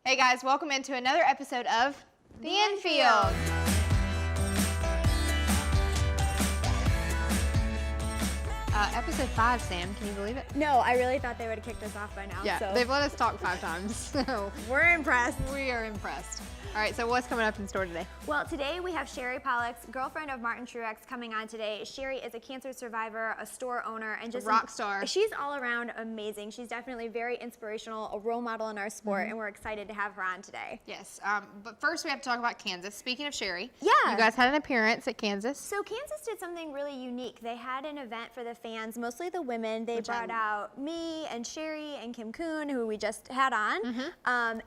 Hey guys, welcome into another episode of The InField. Episode 5, Sam, can you believe it? No, I really thought they would have kicked us off by now. Yeah, so. they've let us talk 5 times, so We're impressed. we are impressed. All right, so what's coming up in store today? Well, today we have Sherry Pollex, girlfriend of Martin Truex, coming on today. Sherry is a cancer survivor, a store owner, and just rock star. She's all around amazing. She's definitely very inspirational, a role model in our sport, and we're excited to have her on today. Yes, but first we have to talk about Kansas. Speaking of Sherry, Yeah. you guys had an appearance at Kansas. So Kansas did something really unique. They had an event for the fans, mostly the women. They brought out me and Sherry and Kim Kuhn, who we just had on,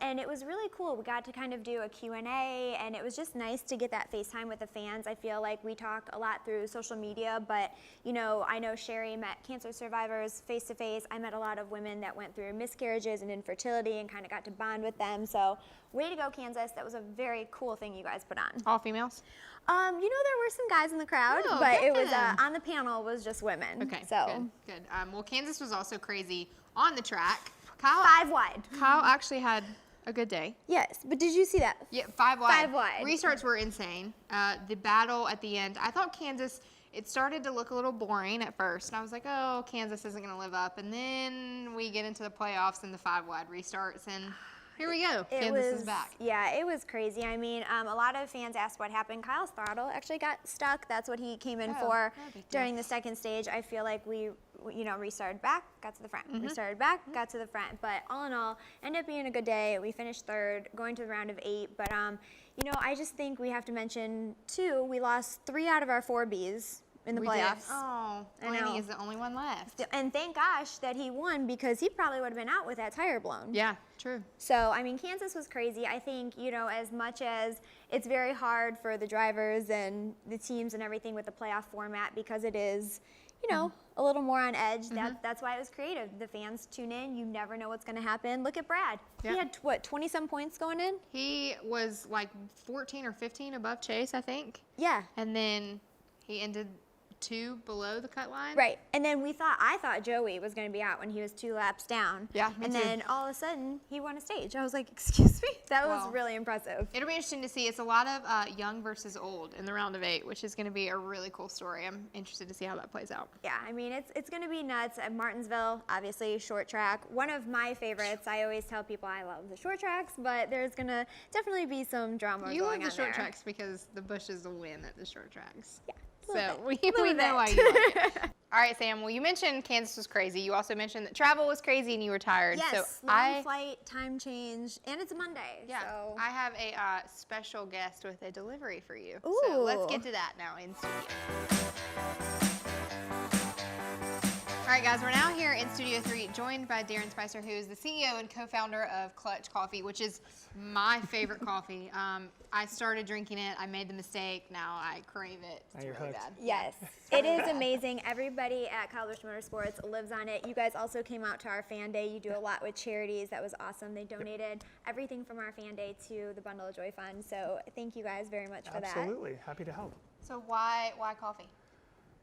and it was really cool. We got to kind of do a Q&A, and it was just nice to get that FaceTime with the fans. I feel like we talk a lot through social media, but you know, I know Sherry met cancer survivors face to face. I met a lot of women that went through miscarriages and infertility and kind of got to bond with them. So way to go, Kansas. That was a very cool thing you guys put on. All females? You know, there were some guys in the crowd, Oh, but good it for was them. on the panel was just women. Okay, so good. Well, Kansas was also crazy on the track. Kyle 5 wide. Kyle actually had a good day. Yes, but did you see that? Yeah, 5 wide. 5 wide. Restarts were insane. The battle at the end, I thought Kansas, it started to look a little boring at first. And I was like, oh, Kansas isn't going to live up. And then we get into the playoffs and the 5 wide restarts. And here we go. Kansas is back. Yeah, it was crazy. I mean, a lot of fans asked what happened. Kyle's throttle actually got stuck. That's what he came in for during the second stage. I feel like we restarted back, got to the front. Restarted back, got to the front. But all in all, ended up being a good day. We finished 3rd, going to the round of 8. But, you know, I just think we have to mention, too, we lost 3 out of our 4 Bs in the playoffs. Oh, Blaney is the only one left. And thank gosh that he won, because he probably would have been out with that tire blown. Yeah, true. So, I mean, Kansas was crazy. I think, you know, as much as it's very hard for the drivers and the teams and everything with the playoff format, because it is, you know, a little more on edge. That's why it was creative. The fans tune in. You never know what's going to happen. Look at Brad. Yeah. He had, what, 20-some points going in? He was like 14 or 15 above Chase, I think. Yeah. And then he ended 2 below the cut line. Right. And then I thought Joey was going to be out when he was 2 laps down. Yeah, me And too. then all of a sudden, he won a stage. I was like, excuse me? That was Wow. really impressive. It'll be interesting to see. It's a lot of young versus old in the round of 8, which is going to be a really cool story. I'm interested to see how that plays out. Yeah, I mean, it's going to be nuts. At Martinsville, obviously, short track. One of my favorites. I always tell people I love the short tracks, but there's going to definitely be some drama You going love on the short there. tracks because the Bushes will win at the short tracks. Yeah. So we Little know why bit. you like it. All right, Sam. Well, you mentioned Kansas was crazy. You also mentioned that travel was crazy and you were tired. Yes, so long flight, time change, and it's a Monday. Yeah, So. I have a special guest with a delivery for you. Ooh. So let's get to that now in studio. All right, guys, we're now here in Studio 3, joined by Darren Spicer, who is the CEO and co-founder of Clutch Coffee, which is my favorite coffee. I started drinking it. I made the mistake. Now I crave it. It's really bad. Yes, it is amazing. Everybody at College Motorsports lives on it. You guys also came out to our fan day. You do a lot with charities. That was awesome. They donated everything from our fan day to the Bundle of Joy Fund. So thank you guys very much for that. Absolutely, happy to help. So why coffee?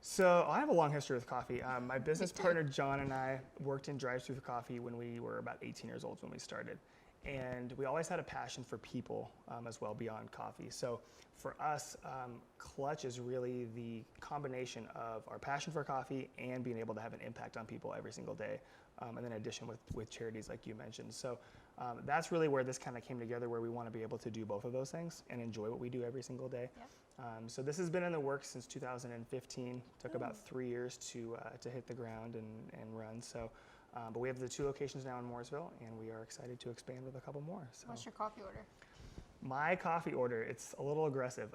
So I have a long history with coffee. My business partner John and I worked in drive-thru coffee when we were about 18 years old when we started. And we always had a passion for people as well beyond coffee. So for us, Clutch is really the combination of our passion for coffee and being able to have an impact on people every single day. And then in addition with charities like you mentioned. So that's really where this kind of came together, where we want to be able to do both of those things and enjoy what we do every single day. Yep. So this has been in the works since 2015. Took about 3 years to hit the ground and run. So, but we have the 2 locations now in Mooresville, and we are excited to expand with a couple more. So. What's your coffee order? My coffee order, it's a little aggressive.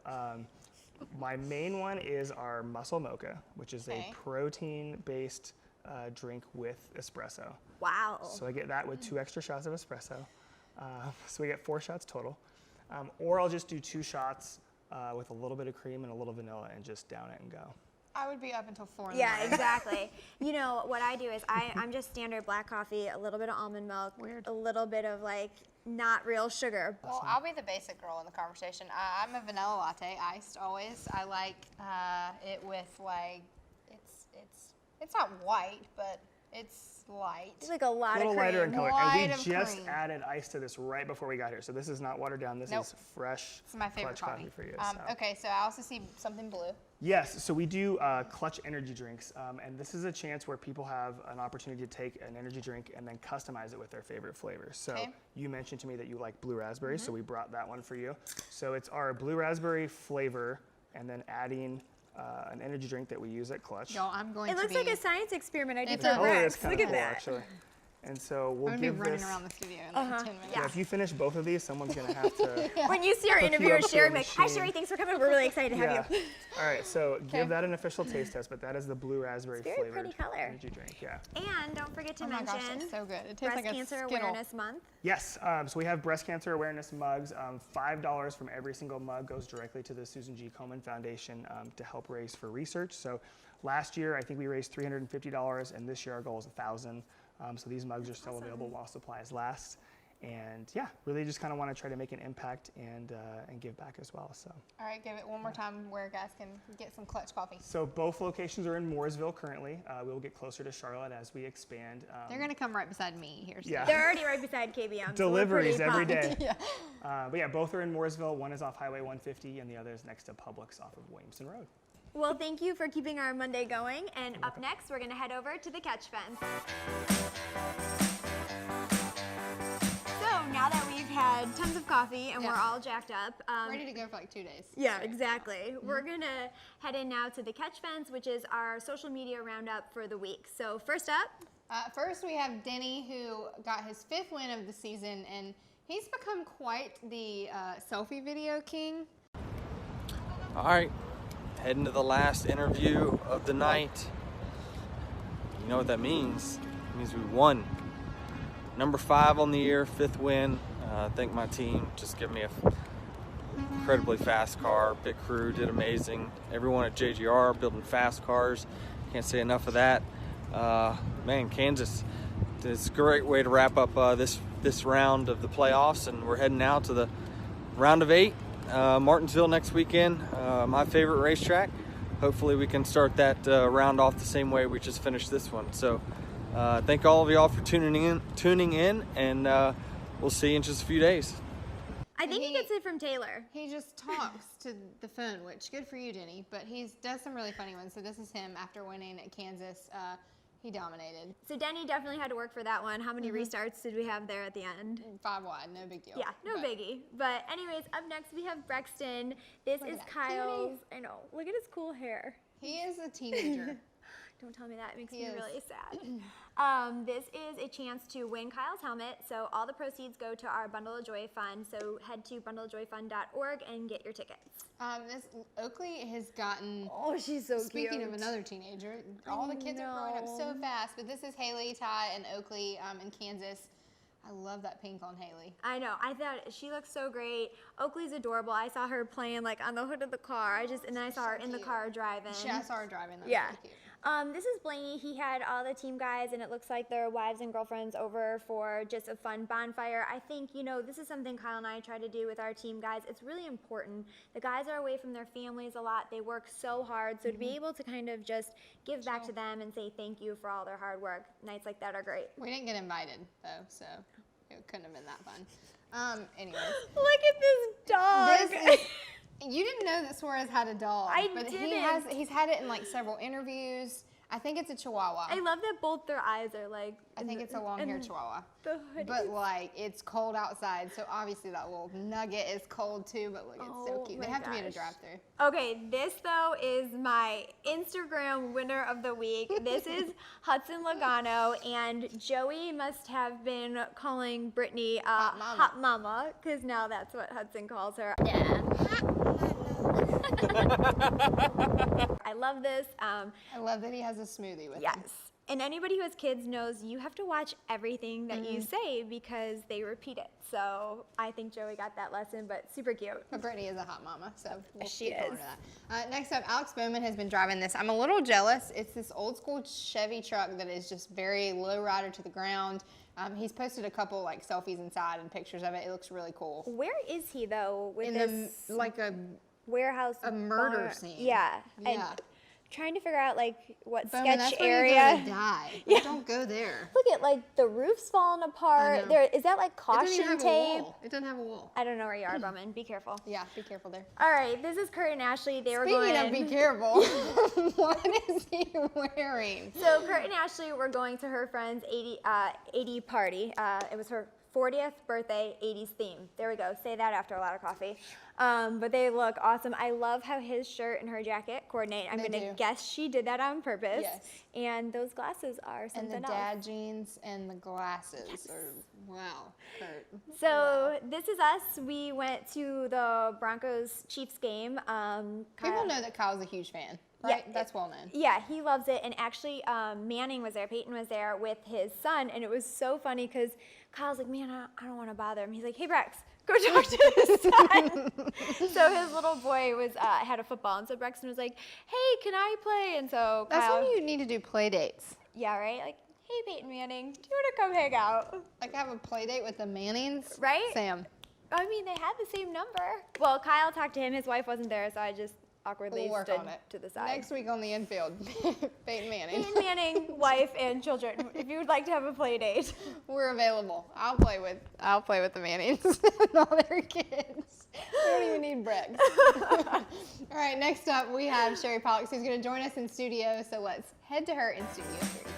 My main one is our Muscle Mocha, which is a protein-based drink with espresso. Wow. So I get that with 2 extra shots of espresso. So we get 4 shots total. Or I'll just do 2 shots with a little bit of cream and a little vanilla and just down it and go. I would be up until 4 in the morning. Yeah, exactly. You know, what I do is I'm just standard black coffee, a little bit of almond milk, a little bit of like not real sugar. Well, I'll be the basic girl in the conversation. I'm a vanilla latte, iced always. I like it with like, it's not white, but it's light. It's like a lot A little of lighter in cream. color. Light And of we just cream. added ice to this right before we got here. So this is not watered down. This Nope. is fresh It's my favorite Clutch coffee. for you. Okay, so I also see something blue. Yes, so we do Clutch energy drinks, and this is a chance where people have an opportunity to take an energy drink and then customize it with their favorite flavors. So Okay. you mentioned to me that you like blue raspberry, so we brought that one for you. So it's our blue raspberry flavor, and then adding an energy drink that we use at Clutch. Y'all, I'm going It to looks be. like a science experiment I did It for does. color is Rex. kind Look of at cool, that. actually. And so we'll I'm going to give be running this. around the studio in like 10 minutes. Yeah, if you finish both of these, someone's gonna have to. When you see our Hook you interview up with to Sherry, a be like, hi machine. Sherry, thanks for coming. We're really excited to have Yeah. you. All right, so give that an official taste test, but that is the blue raspberry very flavored pretty color. energy drink. Yeah. And don't forget to Oh my gosh, mention that's so good. It tastes Breast like a Cancer Skittle. Awareness Month. Yes, so we have breast cancer awareness mugs. $5 from every single mug goes directly to the Susan G. Komen Foundation to help raise for research. So last year, I think we raised $350, and this year our goal is $1,000. So these mugs are still available while supplies last. And yeah, really just kind of want to try to make an impact and give back as well. So. All right, give it one more time where guys can get some Clutch coffee. So both locations are in Mooresville currently. We'll get closer to Charlotte as we expand. They're going to come right beside me here soon. Yeah. They're already right beside KBM. Deliveries so we're every pretty pumped. day. But yeah, both are in Mooresville. One is off Highway 150 and the other is next to Publix off of Williamson Road. Well, thank you for keeping our Monday going. And up next, we're going to head over to the catch fence. So now that we've had tons of coffee and we're Yeah. all jacked up. Ready to go for like 2 days. Yeah, exactly. We're going to head in now to the catch fence, which is our social media roundup for the week. So first up, First, we have Denny, who got his 5th win of the season, and he's become quite the selfie video king. All right, heading to the last interview of the night. You know what that means? It means we won. Number 5 on the year, 5th win. I thank my team, just giving me a incredibly fast car. Pit crew did amazing. Everyone at JGR building fast cars. Can't say enough of that. Man, Kansas, it's a great way to wrap up this round of the playoffs, and we're heading now to the round of 8. Martinsville next weekend, my favorite racetrack. Hopefully we can start that round off the same way we just finished this one. So thank all of y'all for tuning in, and we'll see you in just a few days. I think he gets it from Taylor. He just talks to the phone, which good for you, Denny. But he does some really funny ones. So this is him after winning at Kansas. He dominated. So Denny definitely had to work for that one. How many restarts did we have there at the end? 5 wide, no big deal. Yeah, no But biggie. But anyways, up next we have Brexton. This Look at is that Kyle's. I know. Look at his cool hair. He is a teenager. Don't tell me that. It makes He me is. really sad. This is a chance to win Kyle's helmet. So all the proceeds go to our Bundle of Joy Fund. So head to bundleofjoyfund.org and get your tickets. This Oakley has gotten. Oh, she's so Speaking of another teenager, all the kids are growing up so fast. But this is Haley, Ty, and Oakley in Kansas. I love that pink on Haley. I know. I thought she looks so great. Oakley's adorable. I saw her playing like on the hood of the car. And then I saw her in the cute. car driving. I saw her driving. That was Yeah. really cute. This is Blaney. He had all the team guys, and it looks like their wives and girlfriends over for just a fun bonfire. I think, this is something Kyle and I try to do with our team guys. It's really important. The guys are away from their families a lot. They work so hard. So to be able to kind of just give back to them and say thank you for all their hard work, nights like that are great. We didn't get invited, though, so it couldn't have been that fun. Anyways. Look at this dog. This is, you didn't know that Suarez had a dog. I but didn't. He's had it in like several interviews. I think it's a Chihuahua. I love that both their eyes are like. I think it's a long-haired Chihuahua. The hood But is- like it's cold outside, so obviously that little nugget is cold too. But look, it's so Oh cute. my They have to be at a gosh. drive-through. Okay, this though is my Instagram winner of the week. This is Hudson Logano, and Joey must have been calling Brittany hot mama, because now that's what Hudson calls her. Yeah. I love this. I love that he has a smoothie with him. Yes. And anybody who has kids knows you have to watch everything that you say because they repeat it. So I think Joey got that lesson, but super cute. But Brittany is a hot mama, so we'll She keep going is. to that. Next up, Alex Bowman has been driving this. I'm a little jealous. It's this old school Chevy truck that is just very low rider to the ground. He's posted a couple like selfies inside and pictures of it. It looks really cool. Where is he though with In this the like a warehouse? murder bar? scene. Yeah. And Yeah. trying to figure out like what Bowman, sketch that's where area. you're gonna die. Like, don't go there. Look at like the roof's falling apart. know. There is that like It doesn't caution even have a tape. wall. It doesn't have a wall. I don't know where you are, Bowman. Be careful. Yeah, be careful there. All right, this is Kurt and Ashley. They were Speaking going. of be careful, what is he wearing? So Kurt and Ashley were going to her friend's 80 party. It was her 40th birthday 80s theme. There we go. Say that after a lot of coffee. But they look awesome. I love how his shirt and her jacket coordinate. I'm They going to do. guess she did that on purpose. Yes. And those glasses are And something the else. dad jeans and the glasses are, wow, Kurt. So this is us. We went to the Broncos-Chiefs game. People know that Kyle's a huge fan, Yeah, right? That's well known. Yeah, he loves it. And actually, Manning was there. Peyton was there with his son. And it was so funny because Kyle's like, man, I don't want to bother him. He's like, hey, Brex, go talk to his son. So his little boy was had a football. And so Braxton was like, hey, can I play? And so That's Kyle, when you need to do play dates. yeah, right? Like, hey, Peyton Manning, do you want to come hang out? Like have a play date with the Mannings. Right? Sam. I mean, they had the same number. Well, Kyle talked to him. His wife wasn't there, so I just awkwardly We'll work stood on it. to the side. Next week on the infield, Peyton Manning. Peyton Manning, wife, and children. If you would like to have a play date. We're available. I'll play with the Mannings and all their kids. We don't even need Brex. All right, next up we have Sherry Pollex, who's going to join us in studio. So let's head to her in Studio 3.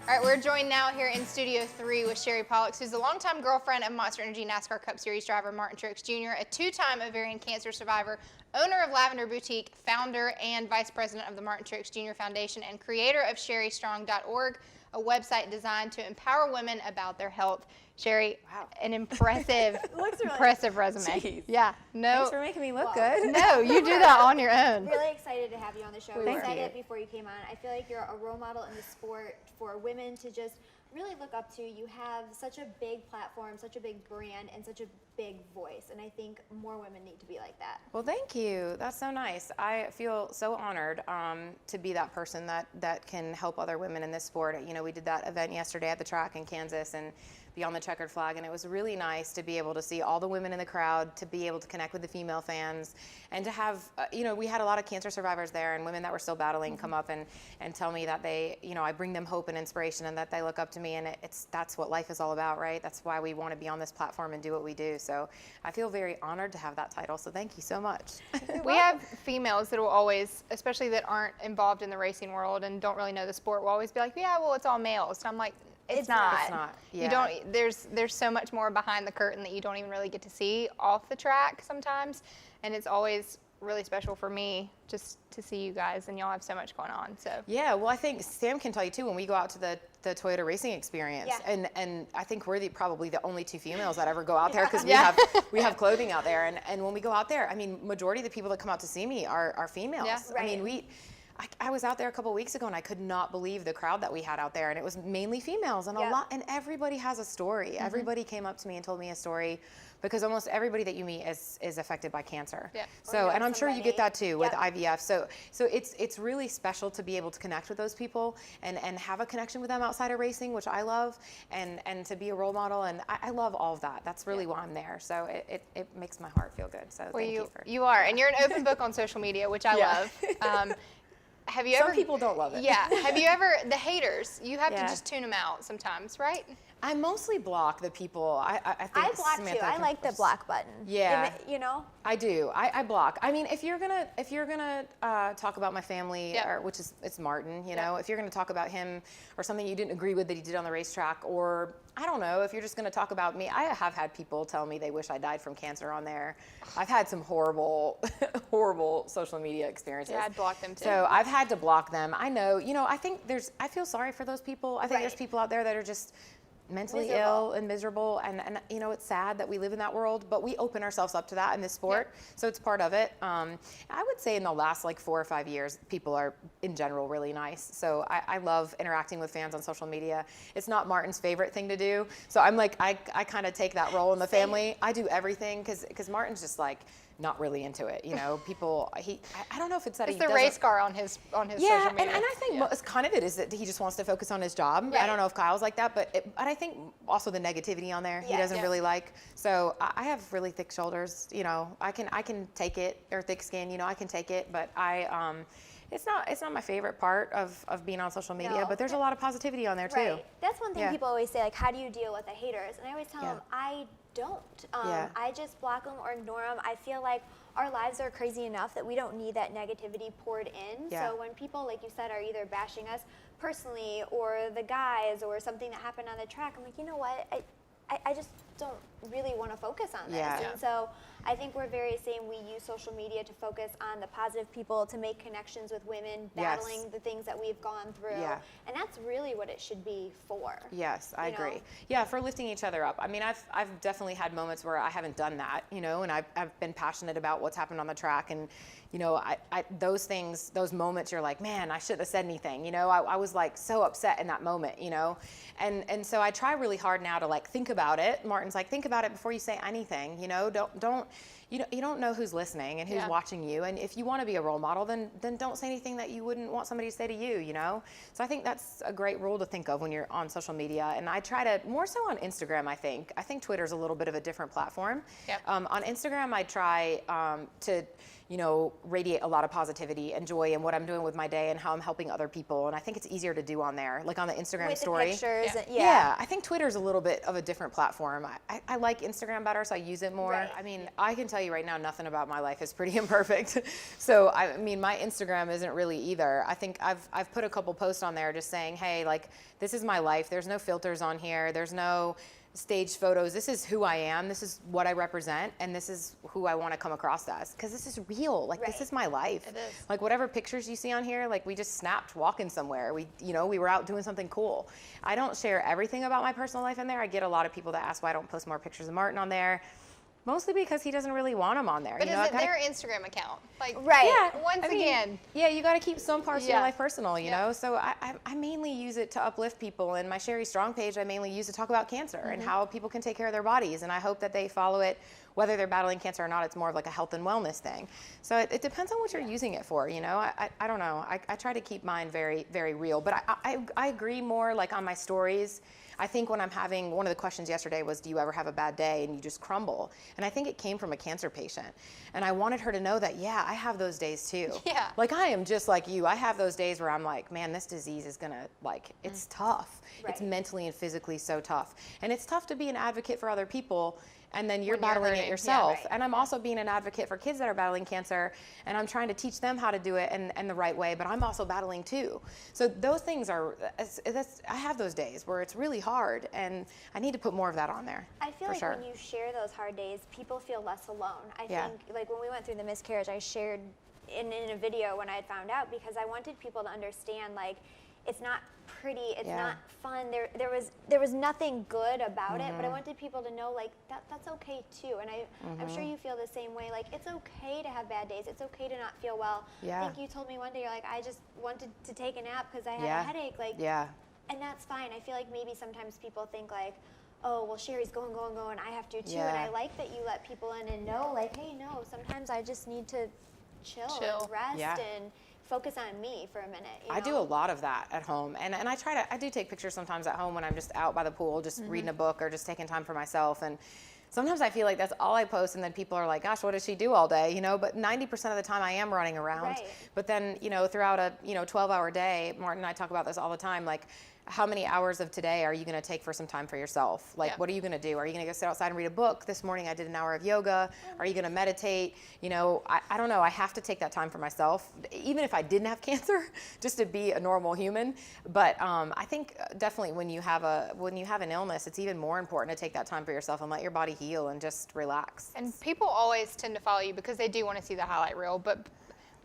All right, we're joined now here in Studio 3 with Sherry Pollex, who's the longtime girlfriend of Monster Energy NASCAR Cup Series driver Martin Truex Jr., a two-time ovarian cancer survivor, owner of Lavender Boutique, founder and vice president of the Martin Truex Jr. Foundation, and creator of SherryStrong.org, a website designed to empower women about their health. Sherry, Wow. an impressive, Looks really- impressive resume. Jeez. Yeah, no, Thanks for making me look good. no, you do that on your own. Really excited to have you on the show. We I were. said Thank you. it before you came on. I feel like you're a role model in the sport for women to just really look up to. You have such a big platform, such a big brand, and such a big voice. And I think more women need to be like that. Well, thank you. That's so nice. I feel so honored to be that person that can help other women in this sport. You know, we did that event yesterday at the track in Kansas and Beyond the Checkered Flag, and it was really nice to be able to see all the women in the crowd, to be able to connect with the female fans, and to have, you know, we had a lot of cancer survivors there and women that were still battling come up and tell me that they, you know, I bring them hope and inspiration and that they look up to me, and that's what life is all about, right? That's why we want to be on this platform and do what we do. So I feel very honored to have that title, so thank you so much. We have females that will always, especially that aren't involved in the racing world and don't really know the sport, will always be like, yeah, well, it's all males. And I'm like, it's not. It's not, You yeah. don't. There's so much more behind the curtain that you don't even really get to see off the track sometimes, and it's always really special for me just to see you guys, and y'all have so much going on. So Yeah, well, I think Sam can tell you too, when we go out to the Toyota racing experience, Yeah. and I think we're probably the only two females that ever go out there because Yeah. we have clothing out there, and when we go out there, I mean, majority of the people that come out to see me are females. Yeah. I mean, I was out there a couple weeks ago and I could not believe the crowd that we had out there, and it was mainly females and Yeah. a lot, and everybody has a story. Everybody came up to me and told me a story, because almost everybody that you meet is affected by cancer. Yeah. So, Or and know I'm sure you somebody. get that too with Yep. IVF. So it's really special to be able to connect with those people and have a connection with them outside of racing, which I love, and to be a role model, and I love all of that. That's really why I'm there. So it makes my heart feel good. So well, thank you for. you are, and you're an open book on social media, which I Yeah. love. Have you Some ever? people don't love it. Yeah. Have you ever the haters? You have to Yeah. just tune them out sometimes, right? I mostly block the people. I think I block Samantha too. I can like the first. block button. Yeah. You know? I do. I block. I mean, if you're gonna talk about my family, Yep. or which is it's Martin, you Yep. know, if you're gonna talk about him or something you didn't agree with that he did on the racetrack, or I don't know, if you're just gonna talk about me, I have had people tell me they wish I died from cancer on there. I've had some horrible, horrible social media experiences. Yeah, I'd block them too. So I've had to block them. I know, you know, I feel sorry for those people. I think there's Right. people out there that are just mentally Miserable. ill and miserable, and you know, it's sad that we live in that world, but we open ourselves up to that in this sport, so it's part of it. I would say in the last like 4 or 5 years, people are in general really nice, so I love interacting with fans on social media. It's not Martin's favorite thing to do, so I'm like, I kind of take that role in the family. I do everything because Martin's just like not really into it. You know, people, I don't know if it's that It's he the race car on his yeah, social media. and I think it's kind of it is that he just wants to focus on his job. I don't know if Kyle's like that, but I think also the negativity on there he doesn't really like. So I have really thick shoulders. You know, I can take it, or thick skin. You know, I can take it, but it's not my favorite part of being on social media. But there's a lot of positivity on there too. Right. That's one thing people always say, like, how do you deal with the haters? And I always tell them, I don't. I just block them or ignore them. I feel like our lives are crazy enough that we don't need that negativity poured in. So when people, like you said, are either bashing us personally or the guys or something that happened on the track, I'm like, you know what? I just don't really want to focus on this. And so I think we're very same. We use social media to focus on the positive people, to make connections with women battling the things that we've gone through. And that's really what it should be for. Yes, I agree. Yeah, for lifting each other up. I mean, I've definitely had moments where I haven't done that, you know, and I've been passionate about what's happened on the track, and you know, those things, those moments, you're like, man, I shouldn't have said anything. You know, I was like so upset in that moment, you know, and so I try really hard now to like think about it. Martin's like, think about it before you say anything. You know, you don't know who's listening and who's watching you, and if you want to be a role model, then don't say anything that you wouldn't want somebody to say to you. You know, so I think that's a great rule to think of when you're on social media. And I try to more so on Instagram. I think Twitter's a little bit of a different platform. On Instagram, I try to, you know, radiate a lot of positivity and joy in what I'm doing with my day and how I'm helping other people. And I think it's easier to do on there, like on the Instagram with story. The pictures. I think Twitter's a little bit of a different platform. I like Instagram better, so I use it more. I mean, I can tell you right now, nothing about my life is pretty imperfect. So, I mean, my Instagram isn't really either. I think I've put a couple posts on there just saying, hey, like, this is my life. There's no filters on here. There's no staged photos. This is who I am. This is what I represent, and this is who I want to come across as, because this is real. Like, this is my life. It is. Like, whatever pictures you see on here, like, we just snapped walking somewhere. We were out doing something cool. I don't share everything about my personal life in there. I get a lot of people that ask why I don't post more pictures of Martin on there. Mostly because he doesn't really want them on there. But is it their Instagram account? Like, once I mean, again. Yeah, you got to keep some parts of your life personal, you know? So I mainly use it to uplift people. And my Sherry Strong page, I mainly use to talk about cancer and how people can take care of their bodies. And I hope that they follow it, whether they're battling cancer or not. It's more of like a health and wellness thing. So it depends on what you're using it for, you know? I don't know. I try to keep mine very, very real. But I agree more like on my stories. I think when I'm having, one of the questions yesterday was, do you ever have a bad day and you just crumble? And I think it came from a cancer patient. And I wanted her to know that, yeah, I have those days too. Yeah. Like, I am just like you. I have those days where I'm like, man, this disease is gonna, like, it's tough. It's mentally and physically so tough. And it's tough to be an advocate for other people, and then you're battling it yourself. And I'm also being an advocate for kids that are battling cancer, and I'm trying to teach them how to do it and the right way, but I'm also battling too. So those things are, I have those days where it's really hard, and I need to put more of that on there. I feel like when you share those hard days, people feel less alone. I think, like, when we went through the miscarriage, I shared in a video when I had found out, because I wanted people to understand, like, it's not pretty, it's not fun. There was nothing good about it, but I wanted people to know, like, that's okay too. And I'm sure you feel the same way. Like, it's okay to have bad days. It's okay to not feel well. I think you told me one day, you're like, I just wanted to take a nap because I had a headache. Like, and that's fine. I feel like maybe sometimes people think like, oh, well, Sherry's going, I have to too. And I like that you let people in and know, like, hey, no, sometimes I just need to chill. And rest and focus on me for a minute. I do a lot of that at home, and I do take pictures sometimes at home when I'm just out by the pool, just reading a book or just taking time for myself. And sometimes I feel like that's all I post, and then people are like, gosh, what does she do all day? You know, but 90% of the time I am running around. But then, you know, throughout a 12-hour day, Martin and I talk about this all the time, like, how many hours of today are you going to take for some time for yourself? Like, what are you going to do? Are you going to go sit outside and read a book? This morning I did an hour of yoga. Are you going to meditate? You know, I don't know. I have to take that time for myself, even if I didn't have cancer, just to be a normal human. But I think definitely when you have an illness, it's even more important to take that time for yourself and let your body heal and just relax. And people always tend to follow you because they do want to see the highlight reel. But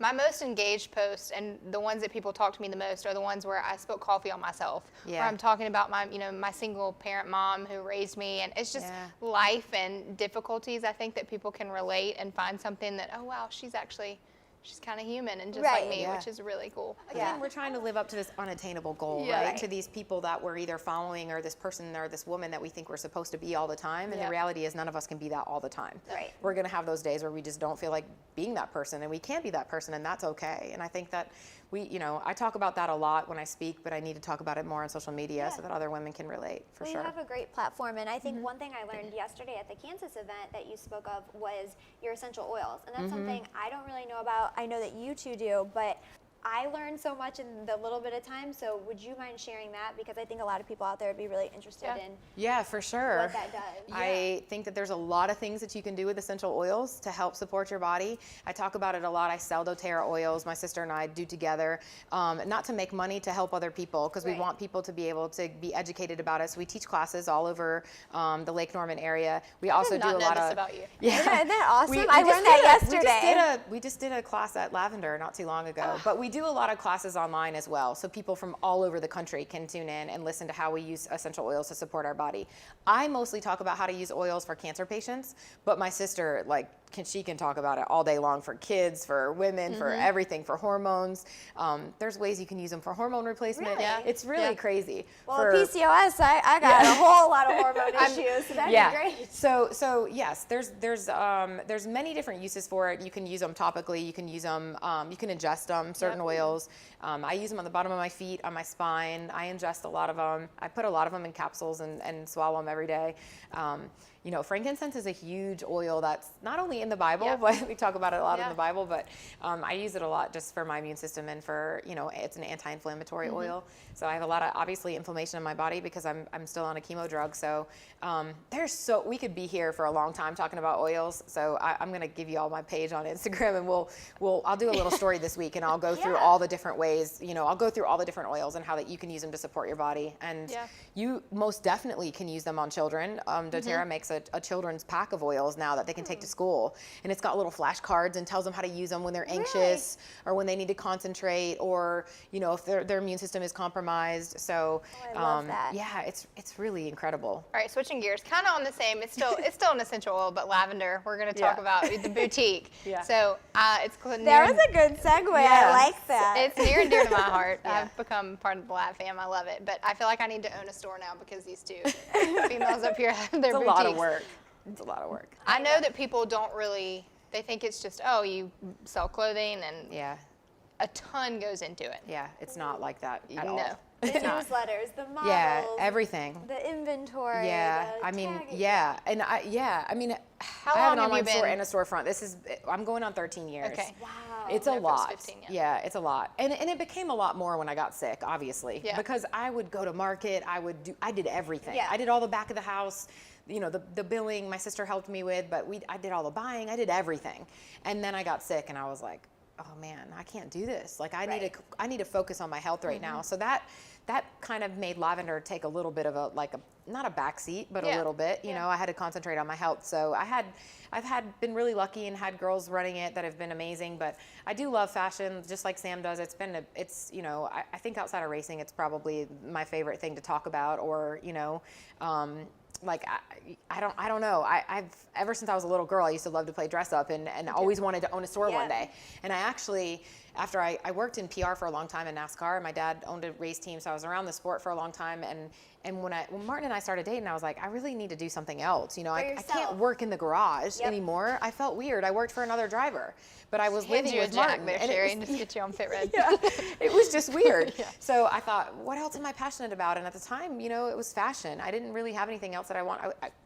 my most engaged posts and the ones that people talk to me the most are the ones where I spill coffee on myself, where I'm talking about my single parent mom who raised me, and it's just life and difficulties. I think that people can relate and find something that, oh wow, she's actually she's kind of human and just Right. like me, Yeah. which is really cool. Again, we're trying to live up to this unattainable goal, Yeah. right? To these people that we're either following or this person or this woman that we think we're supposed to be all the time. And Yeah. the reality is none of us can be that all the time. Right. We're going to have those days where we just don't feel like being that person, and we can't be that person, and that's okay. And I think that I talk about that a lot when I speak, but I need to talk about it more on social media so that other women can relate, for Well, sure. you have a great platform, and I think one thing I learned yesterday at the Kansas event that you spoke of was your essential oils, and that's something I don't really know about. I know that you two do, but I learned so much in the little bit of time, so would you mind sharing that? Because I think a lot of people out there would be really interested in Yeah, for sure. what that does. I think that there's a lot of things that you can do with essential oils to help support your body. I talk about it a lot. I sell doTERRA oils. My sister and I do together, not to make money, to help other people, because we Right. want people to be able to be educated about it. So we teach classes all over the Lake Norman area. We also did do not a know lot this of about you. Yeah. Isn't that awesome? We I just learned that did yesterday. We just did a class at Lavender not too long ago. But we do a lot of classes online as well, so people from all over the country can tune in and listen to how we use essential oils to support our body. I mostly talk about how to use oils for cancer patients, but my sister, she can talk about it all day long for kids, for women, for everything, for hormones. There's ways you can use them for hormone replacement. Really? Yeah. It's really crazy. Well, for, PCOS, I got a whole lot of hormone issues, so that'd be great. So yes, there's many different uses for it. You can use them topically. You can use them. You can ingest them. Certain oils. I use them on the bottom of my feet, on my spine. I ingest a lot of them. I put a lot of them in capsules and swallow them every day. Frankincense is a huge oil that's not only in the Bible, but we talk about it a lot in the Bible, but I use it a lot just for my immune system and for, it's an anti-inflammatory oil. So I have a lot of, obviously, inflammation in my body because I'm still on a chemo drug. So we could be here for a long time talking about oils. So I'm going to give you all my page on Instagram, and I'll do a little story this week, and I'll go through all the different ways, I'll go through all the different oils and how that you can use them to support your body. And you most definitely can use them on children. doTERRA makes a children's pack of oils now that they can take to school, and it's got little flashcards and tells them how to use them when they're anxious or when they need to concentrate, or if their immune system is compromised. So I love that. yeah, it's really incredible. All right, switching gears, kind of on the same. It's still an essential oil, but lavender. We're going to talk about the boutique. So it's That was a good segue. I like that. It's near and dear to my heart. I've become part of the Lab fam. I love it, but I feel like I need to own a store now because these two females up here have their It's a boutiques. lot of work. It's a lot of work. I know that people don't really. They think it's just you sell clothing and a ton goes into it. Yeah, it's not like that at all. No. The newsletters, the models, Yeah, everything. the inventory. Yeah, the I mean, tagging. I mean, How I have long an have you online store been- and a storefront. I'm going on 13 years. Okay. Wow. It's I've a been there for lot. 15, Yeah, it's a lot. And it became a lot more when I got sick, obviously. Yeah. Because I would go to market, I did everything. Yeah. I did all the back of the house, the billing my sister helped me with, but I did all the buying, I did everything. And then I got sick and I was like, oh man, I can't do this. Like I need to focus on my health right now. So that kind of made lavender take a little bit of not a backseat, but a little bit. I had to concentrate on my health. So I've been really lucky and had girls running it that have been amazing. But I do love fashion, just like Sam does. I think outside of racing, it's probably my favorite thing to talk about. Or I don't know. I've ever since I was a little girl, I used to love to play dress up and always wanted to own a store one day. And I actually, after I worked in PR for a long time in NASCAR, and my dad owned a race team, so I was around the sport for a long time. And when Martin and I started dating, I was like, I really need to do something else. I can't work in the garage anymore. I felt weird. I worked for another driver, but I was living with Martin. There, Sherry, and just get you on Fit Red. It was just weird. So I thought, what else am I passionate about? And at the time, it was fashion. I didn't really have anything else that I want.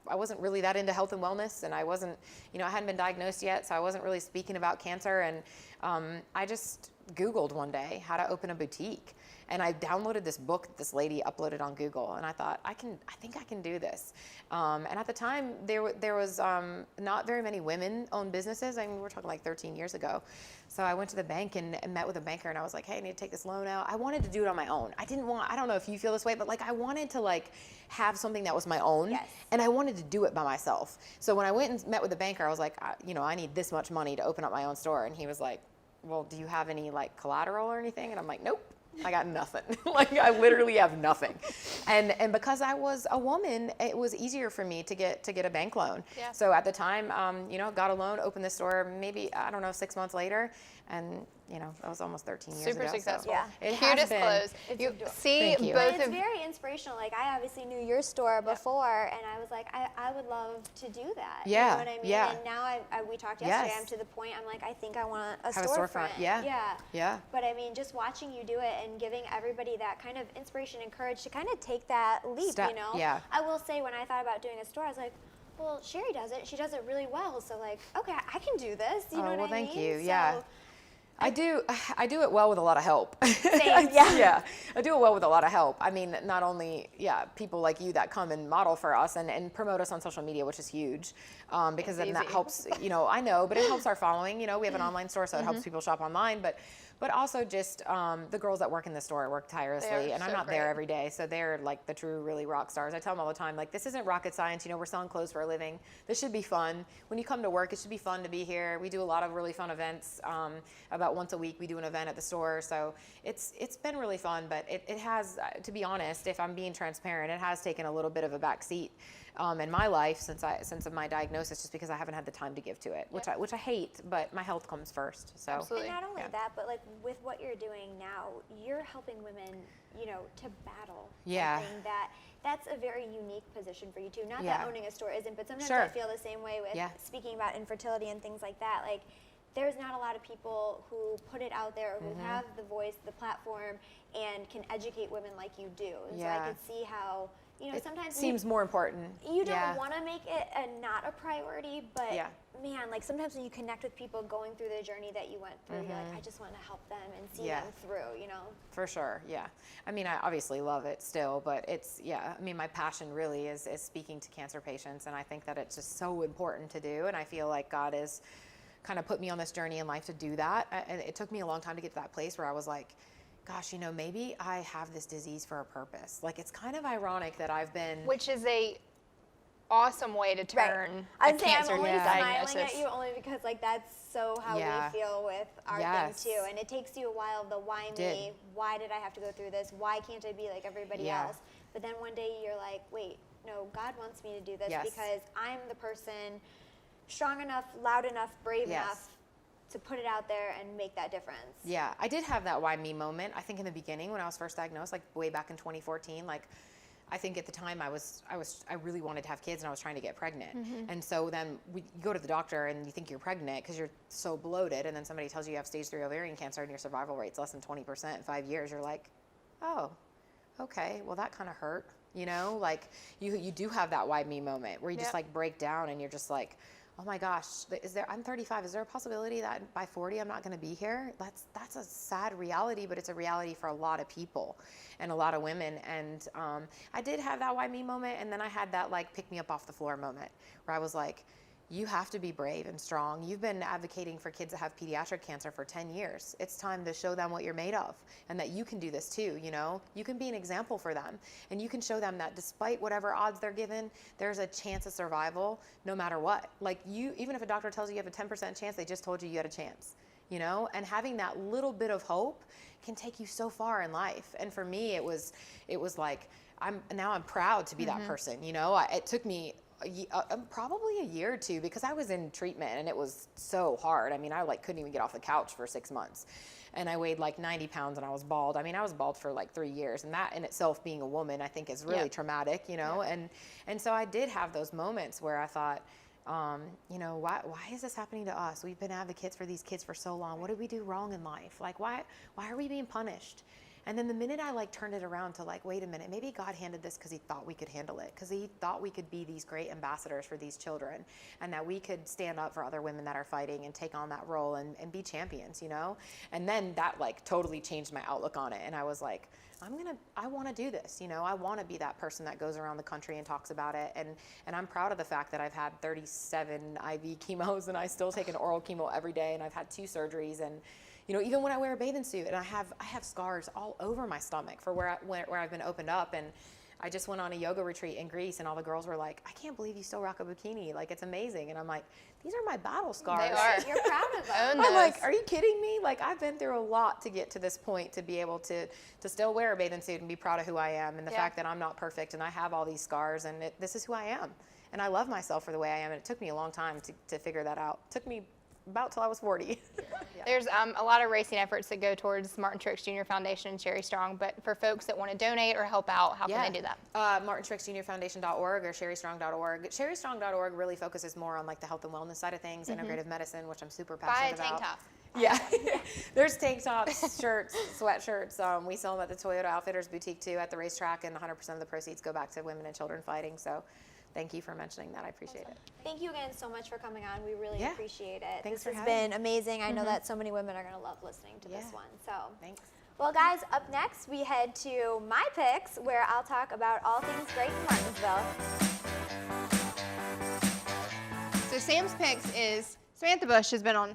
I wasn't really that into health and wellness, and I wasn't, I hadn't been diagnosed yet, so I wasn't really speaking about cancer. And I just Googled one day how to open a boutique. And I downloaded this book that this lady uploaded on Google, and I thought, I think I can do this. And at the time, there was not very many women-owned businesses. I mean, we're talking like 13 years ago. So I went to the bank and met with a banker, and I was like, hey, I need to take this loan out. I wanted to do it on my own. I don't know if you feel this way, but I wanted to have something that was my own, and I wanted to do it by myself. So when I went and met with the banker, I was like, I need this much money to open up my own store. And he was like, well, do you have any collateral or anything? And I'm like, nope. I got nothing. Like, I literally have nothing. And because I was a woman, it was easier for me to get a bank loan. Yeah. So at the time, got a loan, opened the store maybe, I don't know, 6 months later. And, that was almost 13 years ago. Super successful. Yeah. It has Cutest been. clothes. You see Thank you. But both it's of very inspirational. Like, I obviously knew your store before, and I was like, I would love to do that. Yeah, You know what I mean? yeah. And now we talked yesterday, Yes. I'm to the point, I'm like, I think I want a Have a storefront. storefront, yeah. Yeah. Yeah. But I mean, just watching you do it and giving everybody that kind of inspiration and courage to kind of take that leap, Step, you know? yeah. I will say, when I thought about doing a store, I was like, well, Sherry does it. She does it really well. So, like, okay, I can do this. You know what well, I thank mean? you. So, Yeah. I do it well with a lot of help. Same, yeah. Yeah, I do it well with a lot of help. I mean, not only, people like you that come and model for us and promote us on social media, which is huge, because then that easy. helps, I know, but it helps our following. We have an online store, so it helps people shop online, but also just the girls that work in the store work tirelessly, and I'm so not there great. every day, so they're like the true, really rock stars. I tell them all the time, like, this isn't rocket science. We're selling clothes for a living. This should be fun. When you come to work, it should be fun to be here. We do a lot of really fun events. About once a week, we do an event at the store, so it's been really fun. But it has, to be honest, if I'm being transparent, it has taken a little bit of a back seat in my life since my diagnosis, just because I haven't had the time to give to it, which I hate. But my health comes first. So. Absolutely. And not only that, but like with what you're doing now, you're helping women, to battle Yeah. something that's a very unique position for you too. Not Yeah. that owning a store isn't, but sometimes Sure. I feel the same way with Yeah. speaking about infertility and things like that. Like, there's not a lot of people who put it out there, who have the voice, the platform, and can educate women like you do. And so I Yeah. could see how, sometimes Seems more important. you don't Yeah. want to make it not a priority, but Yeah. man, like, sometimes when you connect with people going through the journey that you went through, you're like, I just want to help them and see Yeah. them through, For sure, yeah. I mean, I obviously love it still, but it's, I mean, my passion really is speaking to cancer patients, and I think that it's just so important to do, and I feel like God has kind of put me on this journey in life to do that, and it took me a long time to get to that place where I was like, gosh, maybe I have this disease for a purpose. Like, it's kind of ironic that I've been... which is a awesome way to turn a I'd say I'm cancer only diagnosis. smiling at you only because, like, that's so how Yeah. we feel with our Yes. thing too. And it takes you a while, the why me, why did I have to go through this? Why can't I be like everybody Yeah. else? But then one day you're like, wait, no, God wants me to do this Yes. because I'm the person strong enough, loud enough, brave Yes. enough to put it out there and make that difference. Yeah, I did have that why me moment. I think in the beginning when I was first diagnosed, like way back in 2014, like I think at the time I really wanted to have kids and I was trying to get pregnant. And so then you go to the doctor and you think you're pregnant because you're so bloated, and then somebody tells you you have stage 3 ovarian cancer and your survival rate's less than 20% in 5 years. You're like, oh, okay, well that kind of hurt, like you do have that why me moment where you just like break down and you're just like, oh my gosh, I'm 35. Is there a possibility that by 40 I'm not going to be here? That's a sad reality, but it's a reality for a lot of people and a lot of women. And I did have that why me moment, and then I had that like pick me up off the floor moment where I was like, you have to be brave and strong. You've been advocating for kids that have pediatric cancer for 10 years. It's time to show them what you're made of and that you can do this too, You can be an example for them, and you can show them that despite whatever odds they're given, there's a chance of survival no matter what. Like even if a doctor tells you have a 10% chance, they just told you had a chance, And having that little bit of hope can take you so far in life. And for me, it was like, I'm proud to be that person, It took me probably a year or two because I was in treatment and it was so hard. I mean, I couldn't even get off the couch for 6 months, and I weighed like 90 pounds and I was bald. I mean, I was bald for like 3 years, and that in itself, being a woman, I think is really traumatic, and so I did have those moments where I thought, why is this happening to us? We've been advocates for these kids for so long. What did we do wrong in life? Like, why are we being punished? And then the minute I turned it around to wait a minute, maybe God handed this because he thought we could handle it, because he thought we could be these great ambassadors for these children, and that we could stand up for other women that are fighting and take on that role and be champions, And then that totally changed my outlook on it. And I was like, I want to do this, I want to be that person that goes around the country and talks about it. And I'm proud of the fact that I've had 37 IV chemos, and I still take an oral chemo every day, and I've had 2 surgeries, and even when I wear a bathing suit, and I have scars all over my stomach for where I've been opened up, and I just went on a yoga retreat in Greece, and all the girls were like, I can't believe you still rock a bikini. Like, it's amazing. And I'm like, these are my battle scars. They are. You're proud of them. I'm like, are you kidding me? Like, I've been through a lot to get to this point, to be able to still wear a bathing suit and be proud of who I am, and the fact that I'm not perfect and I have all these scars, and this is who I am. And I love myself for the way I am, and it took me a long time to figure that out. It took me about till I was 40. There's a lot of racing efforts that go towards Martin Truex Jr. Foundation and Sherry Strong, but for folks that want to donate or help out, how can they do that? MartinTruexJr.Foundation.org or SherryStrong.org. SherryStrong.org really focuses more on like the health and wellness side of things, integrative medicine, which I'm super passionate Buy a about. tank top. Yeah, there's tank tops, shirts, sweatshirts. We sell them at the Toyota Outfitters Boutique too at the racetrack, and 100% of the proceeds go back to women and children fighting. So thank you for mentioning that. I appreciate it. Thank you again so much for coming on. We really appreciate it. Thanks for This has having been amazing. I know that so many women are going to love listening to this one. So Thanks. Well, guys, up next we head to my picks, where I'll talk about all things great in Martinsville. So Sam's picks is Samantha Busch has been on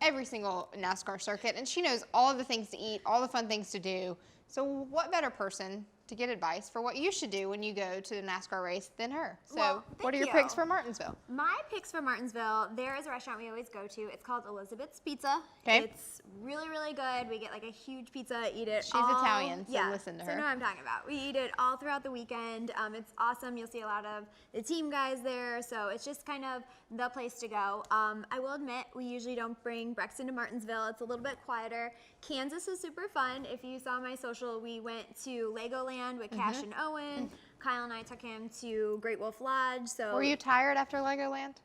every single NASCAR circuit, and she knows all of the things to eat, all the fun things to do. So what better person to get advice for what you should do when you go to the NASCAR race than her? So Well, what are your thank you. picks for Martinsville? My picks for Martinsville, there is a restaurant we always go to. It's called Elizabeth's Pizza. Okay. It's really, really good. We get like a huge pizza, eat it She's all. Italian, so listen to So her. know what I'm talking about. We eat it all throughout the weekend. It's awesome. You'll see a lot of the team guys there, so it's just kind of the place to go. I will admit, we usually don't bring Brexton to Martinsville. It's a little bit quieter. Kansas is super fun. If you saw my social, we went to Legoland with Cash and Owen. Kyle and I took him to Great Wolf Lodge. So Were you tired after Legoland?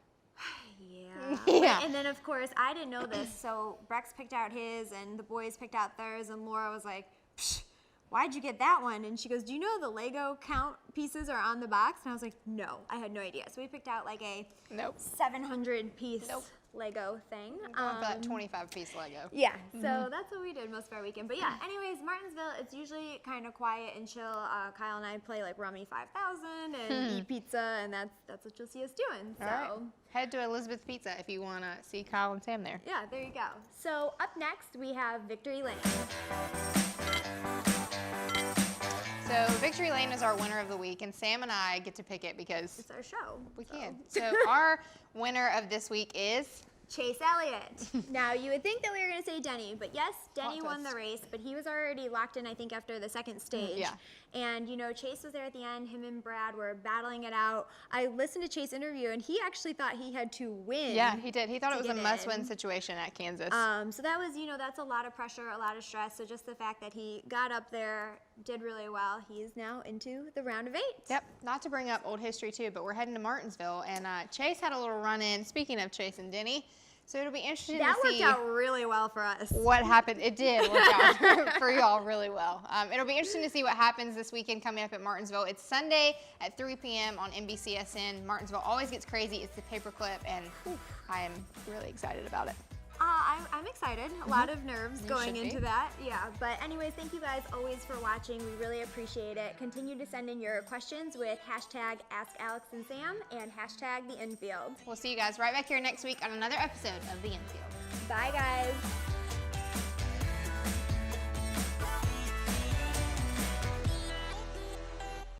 Yeah. Yeah. And then, of course, I didn't know this, so Brex picked out his, and the boys picked out theirs, and Laura was like, Psh, why'd you get that one? And she goes, do you know the Lego count pieces are on the box? And I was like, no, I had no idea. So we picked out like a 700-piece Lego thing. I'm going for that 25-piece Lego. Yeah, so that's what we did most of our weekend. But yeah, anyways, Martinsville, it's usually kind of quiet and chill. Kyle and I play like Rummy 5000 and eat pizza, and that's what you'll see us doing. So. All right. Head to Elizabeth's Pizza if you want to see Kyle and Sam there. Yeah, there you go. So up next, we have Victory Lane. So Victory Lane is our winner of the week, and Sam and I get to pick it because It's our show. we can. So our winner of this week is Chase Elliott. Now, you would think that we were going to say Denny, but yes, Denny Plot won the twist. race, but he was already locked in, I think, after the second stage. Yeah. And, you know, Chase was there at the end. Him and Brad were battling it out. I listened to Chase's interview, and he actually thought he had to win. Yeah, he did. He thought it was a get must-win in. situation at Kansas. So that was, you know, that's a lot of pressure, a lot of stress. So just the fact that he got up there, did really well, he's now into the round of 8. Yep. Not to bring up old history too, but we're heading to Martinsville, and Chase had a little run-in. Speaking of Chase and Denny, so it'll be interesting That to worked see out really well for us. what happened. It did work out for y'all really well. It'll be interesting to see what happens this weekend coming up at Martinsville. It's Sunday at 3 p.m. on NBCSN. Martinsville always gets crazy. It's the paperclip, and I am really excited about it. I'm excited. A lot of nerves going should into be. that. Yeah. But anyways, thank you guys always for watching. We really appreciate it. Continue to send in your questions with hashtag AskAlexandSam and hashtag the InField. We'll see you guys right back here next week on another episode of The Infield. Bye, guys.